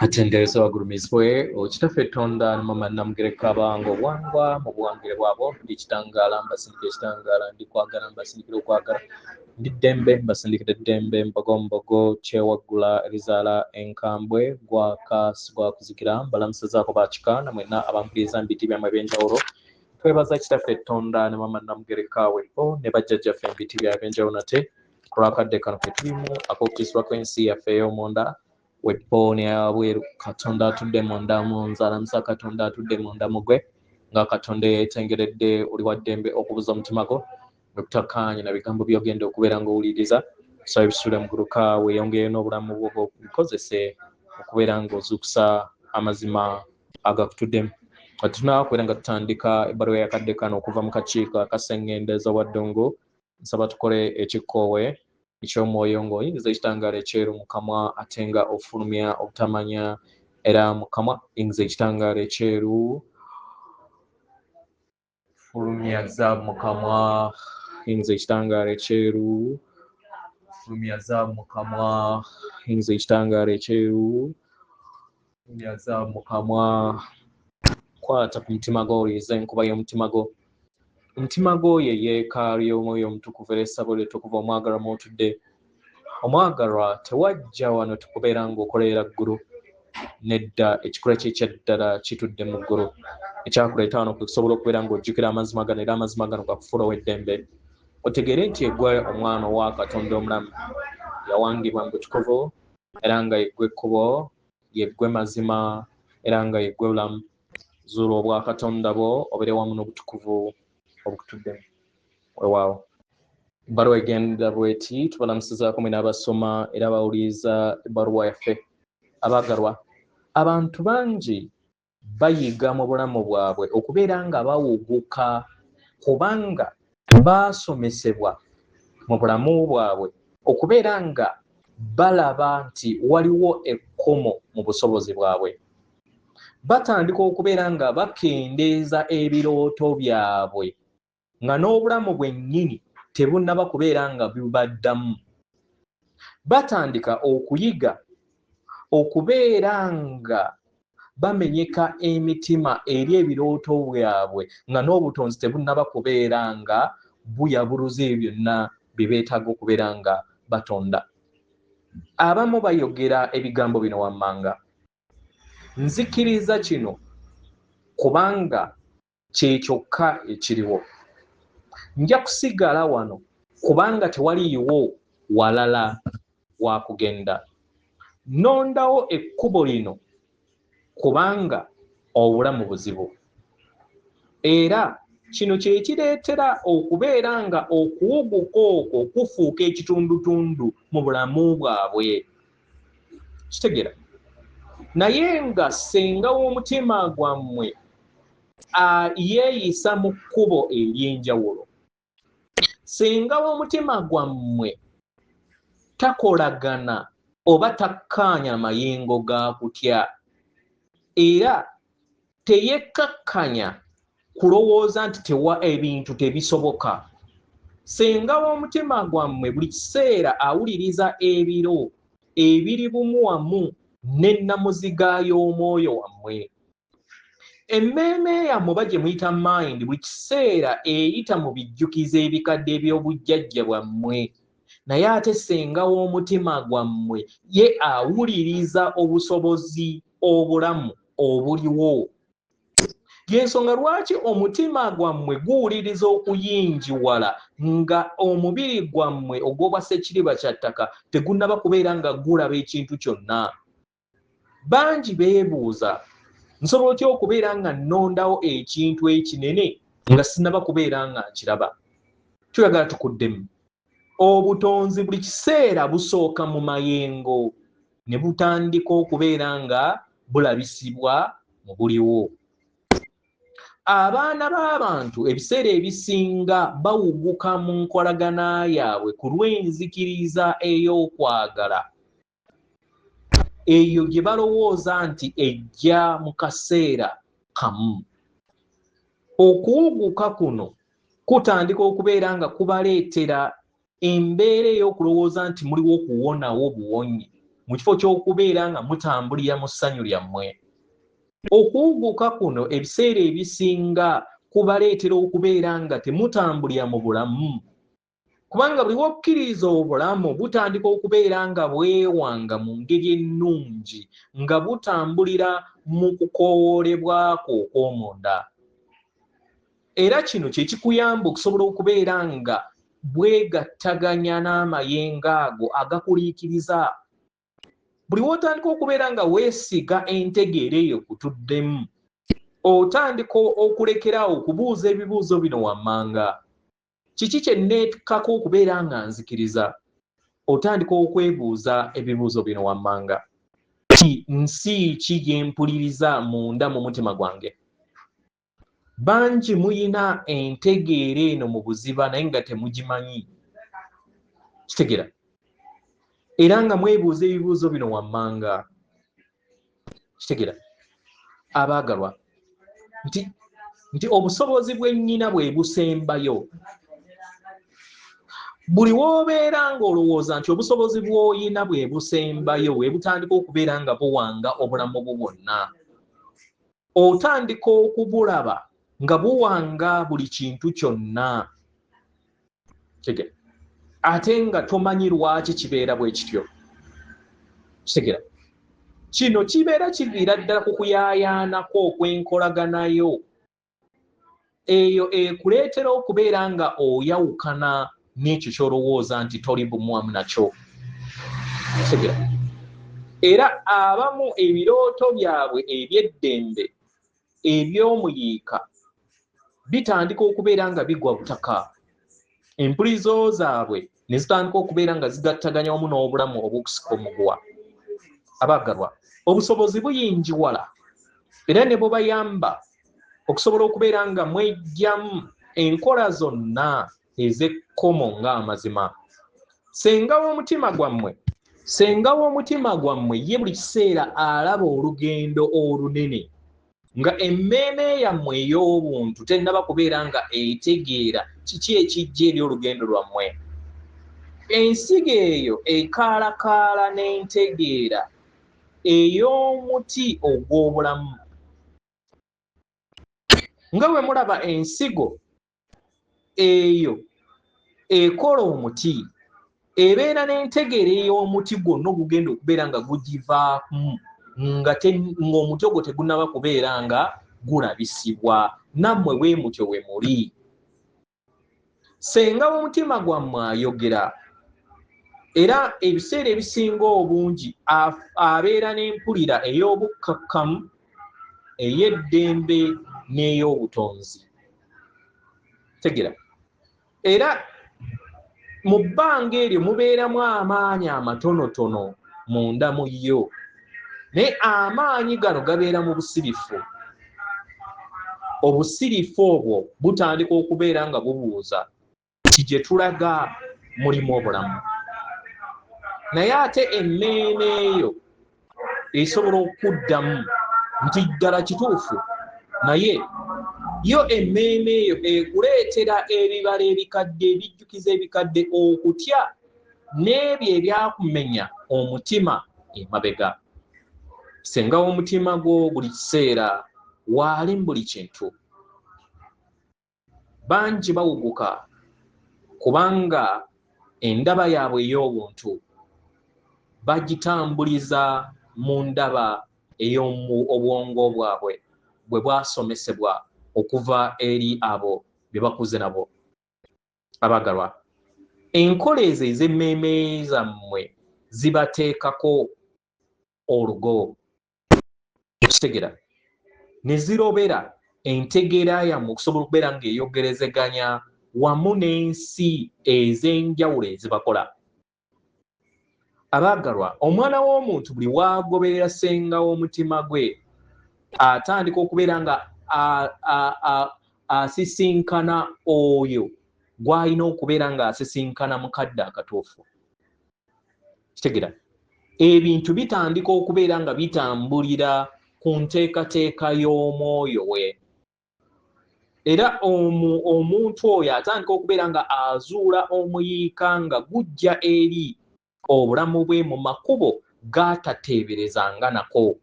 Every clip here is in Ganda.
atendereza wagulumizibwe okitaffe ettonda mama namugereka abango obwangwa mu buwangire bwabo ndi kitangaala mbasindikira ekitangaala ndi kwagala mbasindikira okwagala ndi ddembe mbasindikira eddembe mbogombogo kyewaggula erizaala enkambwe gwakuzikira mbalamusizaako bakikaana mwenna abampuliriza mu biti byammwe ebyenjawulo twebaza kitaffe ettonda ne mama namugereka weripo ne bajjajjaffe mu biti byabwe ebyenjawulo nate ku lwakadde kano ke tulimu ak'okutisibwa kw'ensi yaffe ey'omunda webone yabweru katonda atudde munda munzalamusa katonda atudde munda mugwe nga katonda yetengeredde oli wa ddembe okubuza omutima gwo okutakkaanya na bigambo byogenda okubeera ng'owuliriza so ebisule muguluka weeyongere n'obulamu bwo bikozese okubeera ng'ozuukusa amazima agakutuddemu tunaba kubeera nga tutandika ebbaluwa yakadde kano okuva mu kakiiko akasengendeeza wa ddungu nsaba tukole ekikkoowe eky'omwoyo ng'oyingiza ekitangaala ekyeru mu kamwa ate nga ofulumya obutamanya era mu kamwa yingiza ekitangaala ekyeru fulumya zaabu mu kamwa yingiza ekitangaala ekyeru fulumya zaabu mu kamwa yingiza ekitangaala ekyeru fulumya zaabu mu kamwa kwata ku mutima gwo owuliriza enkuba y'omutima gwo omutima gwo ye yeekaalu y'omwoyo omutukuvu era essabo ly'etukuva omwagalwa mw'otudde omwagalwa tewajja wano tukubeera ng'okolera ggulu nedda ekikula kye ekyaddala kitudde mu ggulu ekyakuleeta wano kusobola okubeera ng'ojjukira amazima gano era amazima gano gakufuula ow'eddembe otegeere nti eggwe omwana owa katonda omulamu yawangibwa mu butukuvu era nga yeggwe ekkubo yeggwe mazima era nga yeggwe bulamu zuula obwakatonda bwo obeere wamu n'obutukuvu obukutuddemu weewaawo ebbaluwa egenda bweti tubalamusizaako mwe n'abasoma era abawuliriza ebbaluwa yaffe abaagalwa abantu bangi bayiga mu bulamu bwabwe okubeera nga bawuguka kubanga baasomesebwa mu bulamu bwabwe okubeera nga balaba nti waliwo ekkomo mu busobozi bwabwe batandika okubeera nga bakendeeza ebirooto byabwe nga n'obulamu bwennyini tebunnaba kubeera nga bibaddamu batandika okuyiga okubeera nga bamenyeka emitima eri ebirooto byabwe nga n'obutonzi tebunnaba kubeera nga buyabuluza ebyo byonna bye beetaaga okubeera nga batonda abamu bayogera ebigambo bino wammanga nzikiriza kino kubanga kye kyokka ekiriwo nja kusigala wano kubanga tewaliiwo walala wa kugenda nondawo ekkubo lino kubanga obulamu buzibu era kino kye kireetera okubeera nga okuwuguka okwo kufuuka ekitundutundu mu bulamu bwabwe kitegeera naye nga ssenga w'omutima gwammwe yeeyisa mu kkubo ery'enjawulo ssenga w'omutima gwammwe takolagana oba takkaanya mayengo ga kutya era teyekkakkanya kulowooza nti ebintu tebisoboka ssenga w'omutima gwammwe buli kiseera awuliriza ebiro ebiri bumu wamu n'ennamuziga y'omwoyo wammwe emmeeme yammwe oba gye muyita mind buli kiseera eyita mu bijjukizo ebikadde eby'obujjajja bwammwe naye ate ssenga w'omutima gwammwe ye awuliriza obusobozi obulamu obuliwo y'ensonga lwaki omutima gwammwe guwuliriza okuyinjiwala nga omubiri gwammwe ogw'obwa ssekiriba kya ttaka tegunnaba kubeera nga gulaba ekintu kyonna bangi beebuuza nsobola otya okubeera nga nnondawo ekintu ekinene nga sinnaba kubeera nga nkiraba tuyagala tukuddemu obutonzi buli kiseera busooka mu mayengo ne butandika okubeera nga bulabisibwa mu buliwo abaana b'abantu ebiseera ebisinga bawuguka mu nkolagana yaabwe ku lw'enzikiriza ey'okwagala eyo gye balowooza nti ejja mu kaseera kamu okuwuguka kuno kutandika okubeera nga kubaleetera embeera ey'okulowooza nti muliwo okuwonawo buwonyi mu kifo ky'okubeera nga mutambulira mu ssanyu lyammwe. Okuwuguka kuno ebiseera ebisinga kubaleetera okubeera nga temutambulira mu bulamu, kubanga buli wokkiriza obulamu butandika okubeera nga bwewanga mu ngeri ennungi nga butambulira mu kukoowoolebwako okw'omunda. Era kino kye kikuyamba okusobola okubeera nga bwegattaganya n'amayengo ago agakuliikiriza. Buli wotandika okubeera nga weesiga entegeera eyo kutuddemu, otandika okulekeraawo okubuuza ebibuuzo bino wammanga. Kiki kye nneetikako okubeera nga nzikiriza? Otandika okwebuuza ebibuuzo bino wammanga. Nsi ki gye mpuliriza munda mu mutima gwange? Bangi muyina entegeera eno mu buziba naye nga temugimanyi. Kitegeera? Era nga mwebuuza ebibuuzo bino wammanga. Kitegeera? Abaagalwa, nti obusobozi bwennyina bwe busembayo. Buli w'obeera ng'olowooza nti obusobozi bw'oyina bwe busembayo bwe butandika okubeera nga buwanga obulamu bwo bwonna. Otandika okubulaba nga buwanga buli kintu kyonna. Kitegeera? Ate nga tomanyi lwaki kibeera bwe kityo. Kitegeera? Kino kibeera kiviira ddala ku kuyaayaanako okw'enkolaganayo eyo ekuleetera okubeera nga oyawukana n'ekyo ky'olowooza nti toli bumu wamu nakyo. Kitegeera? Era abamu ebirooto byabwe eby'eddembe eby'omuyiika bitandika okubeera nga bigwa butaka. Empulizo zaabwe ne zitandika okubeera nga zigattaganya wamu n'obulamu obw'okusika omuguwa. Abaagalwa, obusobozi buyingiwala era ne bubayamba okusobola okubeera nga mwejjamu enkola zonna ez'ekkomo ng'amazima. Senga w'omutima gwammwe ye buli kiseera alaba olugendo olunene nga emmeeme yammwe ey'obuntu tennaba kubeera nga etegeera kiki ekijja eri olugendo lwammwe. Ensigo eyo ekaalakaala n'entegeera ey'omuti ogw'obulamu. Nga bwe mulaba ensigo eyo ekola omuti, ebeera n'entegeera ey'omuti gwonna ogugenda okubeera nga gugivaamu ng'omuti ogwo tegunnaba kubeera nga gulabisibwa. Nammwe bwe mutyo we muli. Senga w'omutima gwammwe ayogera, era ebiseera ebisinga obungi abeera n'empulira ey'obukkakkamu, ey'eddembe n'ey'obutonzi. Tegeera? Era mu bbanga eryo mubeeramu amaanyi amatonotono munda mu yo, naye amaanyi gano gabeera mu busirifu. Obusirifu obwo butandika okubeera nga bubuuza nti gye tulaga mulimu obulamu. Naye ate emmeeme eyo esobola okuddamu nti ddala kituufu, naye yo emmeeme eyo ekuleetera ebibala ebikadde ebijjukiza ebikadde okutya n'ebyo ebyakumenya omutima emabega. Senga w'omutima gwo buli kiseera waali mu buli kintu. Bangi bawuguka kubanga endaba yaabwe ey'obuntu bagitambuliza mu ndaba ey'obwongo bwabwe bwe bwasomesebwa okuva eri abo bye bakuze nabo. Abaagalwa, enkola ezo ez'emmeeme zammwe zibateekako olugo. Kitegeera? Ne zirobera entegeera yammwe okusobola okubeera ng'eyogerezeganya wamu n'ensi ez'enjawulo ezibakola. Abaagalwa, omwana w'omuntu buli waagoberera senga w'omutima gwe atandika okubeera nga asisinkana oyo gw'alina okubeera ng'asisinkana mukadde akatuufu. Kitegeera? Ebintu bitandika okubeera nga bitambulira ku nteekateeka y'omwoyo we. Era omuntu oyo atandika okubeera nga azuula omuyiika nga gujja eri obulamu bwe mu makubo gatateeberezanga nako.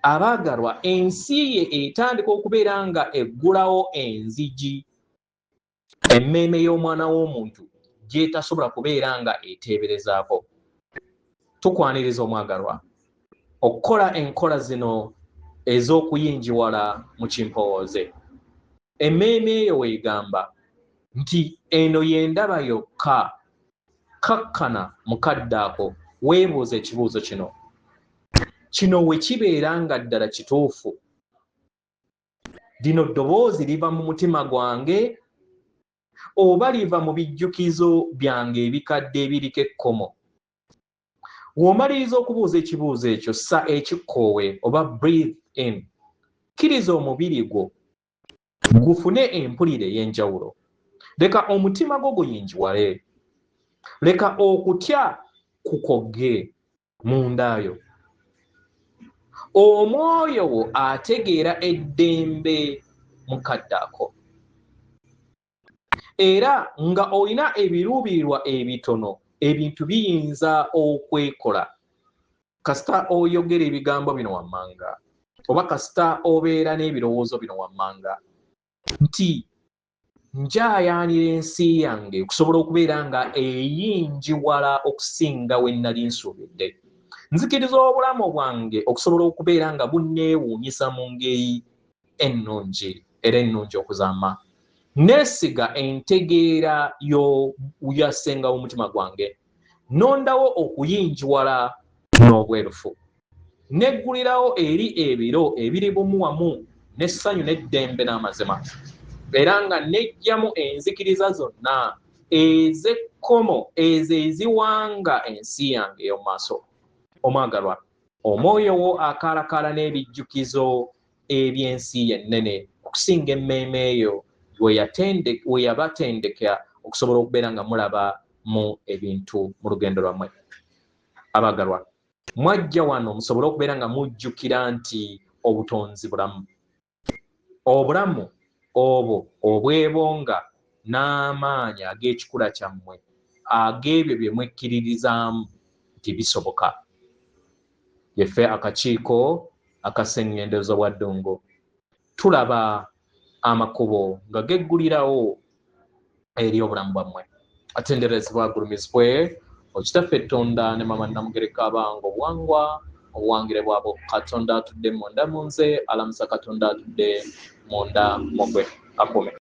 Abaagalwa, ensi ye etandika okubeera nga eggulawo enzigi emmeeme y'omwana w'omuntu gyetasobola kubeera nga eteeberezaako. Tukwaniriza omwagalwa okukola enkola zino ez'okuyinjiwala mu kimpowooze. Emmeeme eyo weegamba nti eno yendaba yokka, kakkana mukadde ako weebuuza ekibuuzo kino. Kino we kibeera nga ddala kituufu, lino ddoboozi liva mu mutima gwange oba liva mu bijjukizo byange ebikadde ebiriko ekkomo? W'omaliriza okubuuza ekibuuzo ekyo, ssa ekikkoowe oba breathe in, kkiriza omubiri gwo gufune empulire ey'enjawulo. Leka omutima gwo guyinjiwale. Leka okutya kukogge mundaayo. Omwoyo wo ategeera eddembe mukadde ako. Era nga olina ebiruubirirwa ebitono, ebintu biyinza okwekola kasita oyogera ebigambo bino wammanga, oba kasita obeera n'ebirowoozo bino wammanga, nti njaayaanira ensi yange okusobola okubeera nga eyinjiwala okusinga we nali nsuubidde. Nzikiriza obulamu bwange okusobola okubeera nga bunneewuunyisa mu ngeri ennungi era ennungi okuzaama. Neesiga entegeera yasenga w'omutima gwange. Nondawo okuyinjiwala n'obwerufu. Neggulirawo eri ebiro ebiri bumu wamu n'essanyu n'eddembe n'amazima. Era nga nejjamu enzikiriza zonna ez'ekkomo ezo eziwanga ensi yange ey'omu maaso. Omwagalwa, omwoyo wo akaalakaala n'ebijjukizo eby'ensi yennene okusinga emmeeme eyo we yabatendeka okusobola okubeera nga mulaba mu ebintu mu lugendo lwammwe. Abaagalwa, mwajja wano musobole okubeera nga mujjukira nti obutonzi bulamu. Obulamu obwo obwebonga n'amaanyi ag'ekikula kyammwe ag'ebyo bye mwekkiririzaamu nti bisoboka. Yeffe akakiiko akasennyendeza bwa Ddungu tulaba amakubo nga geggulirawo eri obulamu bwammwe. Atenderezebwa agulumizibwe Okitaffe Tonda ne Mama Namugereka abange obuwangwa obuwangire bwabo Katonda atudde munda mu nze, alamusa Katonda atudde munda mu gwe. Akuume.